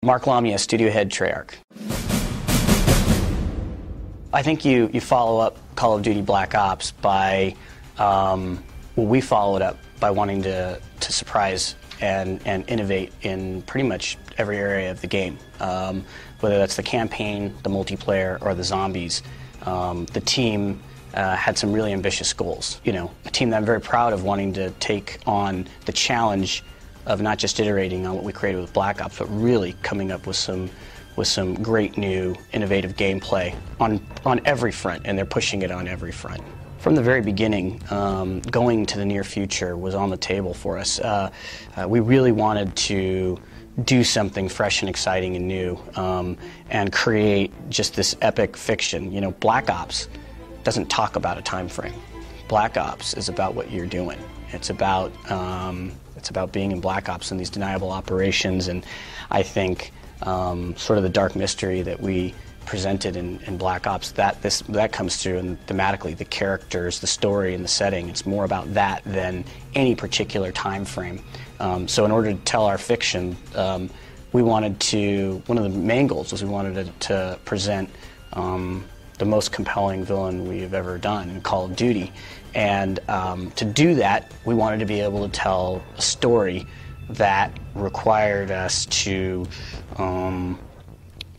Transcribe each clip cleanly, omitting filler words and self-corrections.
Mark Lamia, studio head, Treyarch. I think you follow up Call of Duty Black Ops by, we followed up by wanting to surprise and innovate in pretty much every area of the game. Whether that's the campaign, the multiplayer, or the zombies, the team had some really ambitious goals. You know, a team that I'm very proud of, wanting to take on the challenge of not just iterating on what we created with Black Ops, but really coming up with some great new innovative gameplay on every front, and they're pushing it on every front. From the very beginning, going to the near future was on the table for us. We really wanted to do something fresh and exciting and new, and create just this epic fiction. You know, Black Ops doesn't talk about a time frame. Black Ops is about what you're doing. It's about being in Black Ops and these deniable operations, and I think sort of the dark mystery that we presented in Black Ops, that comes through, and thematically, the characters, the story, and the setting. It's more about that than any particular time frame. So in order to tell our fiction, we wanted to, one of the main goals was we wanted to present the most compelling villain we've ever done in Call of Duty. And to do that, we wanted to be able to tell a story that required us to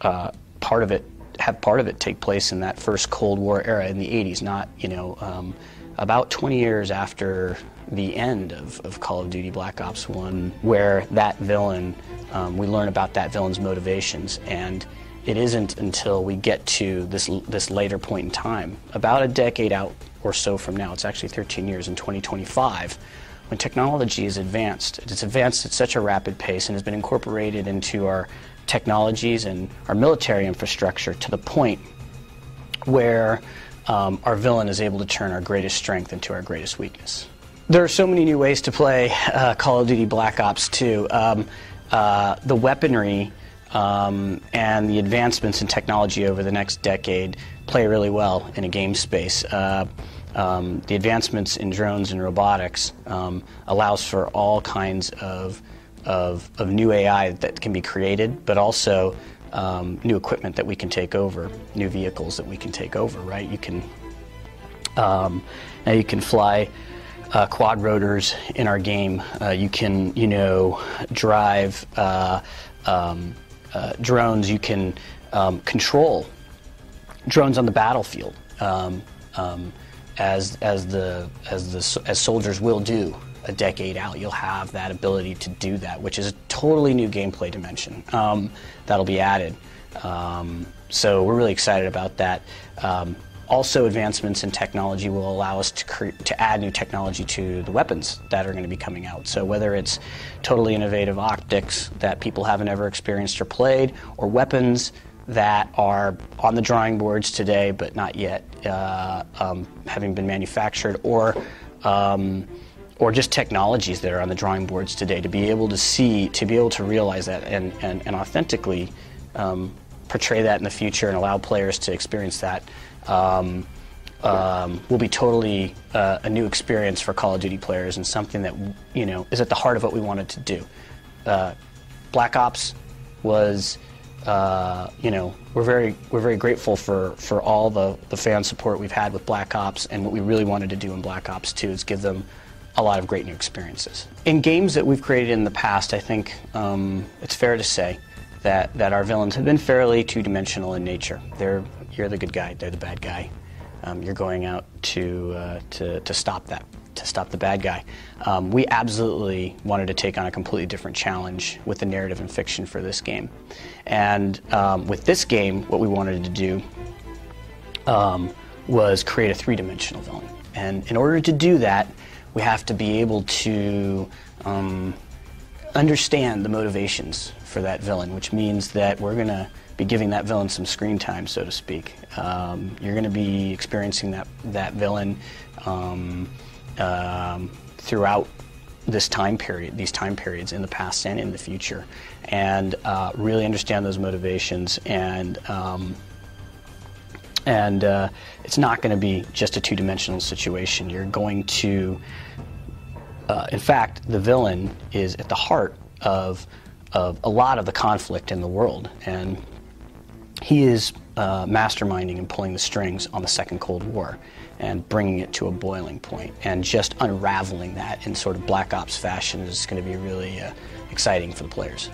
have part of it take place in that first Cold War era in the 80s, not, you know, about 20 years after the end of Call of Duty Black Ops 1, where that villain, we learn about that villain's motivations. And it isn't until we get to this later point in time, about a decade out or so from now, it's actually 13 years in 2025, when technology is advanced. It's advanced at such a rapid pace and has been incorporated into our technologies and our military infrastructure to the point where our villain is able to turn our greatest strength into our greatest weakness. There are so many new ways to play Call of Duty Black Ops 2. The weaponry and the advancements in technology over the next decade play really well in a game space. The advancements in drones and robotics allows for all kinds of new AI that can be created, but also new equipment that we can take over, new vehicles that we can take over, right? You can now you can fly quad rotors in our game. You can, you know, drive drones. You can control drones on the battlefield, as soldiers will do a decade out. You'll have that ability to do that, which is a totally new gameplay dimension that'll be added. So we're really excited about that. Also, advancements in technology will allow us to add new technology to the weapons that are going to be coming out. So whether it's totally innovative optics that people haven't ever experienced or played, or weapons that are on the drawing boards today but not yet having been manufactured, or just technologies that are on the drawing boards today, to be able to realize that and authentically portray that in the future and allow players to experience that will be totally a new experience for Call of Duty players, and something that, you know, is at the heart of what we wanted to do. Black Ops was, you know, we're very grateful for all the fan support we've had with Black Ops, and what we really wanted to do in Black Ops 2 is give them a lot of great new experiences. In games that we've created in the past, I think it's fair to say that our villains have been fairly two-dimensional in nature. You're the good guy, they're the bad guy. You're going out to stop the bad guy. We absolutely wanted to take on a completely different challenge with the narrative and fiction for this game. And with this game, what we wanted to do was create a three-dimensional villain. And in order to do that, we have to be able to understand the motivations for that villain, which means that we're going to be giving that villain some screen time, so to speak. You're going to be experiencing that villain throughout these time periods in the past and in the future, and really understand those motivations. And it's not going to be just a two-dimensional situation. You're going to, in fact, the villain is at the heart of a lot of the conflict in the world. And he is masterminding and pulling the strings on the Second Cold War and bringing it to a boiling point. And just unraveling that in sort of Black Ops fashion is going to be really exciting for the players.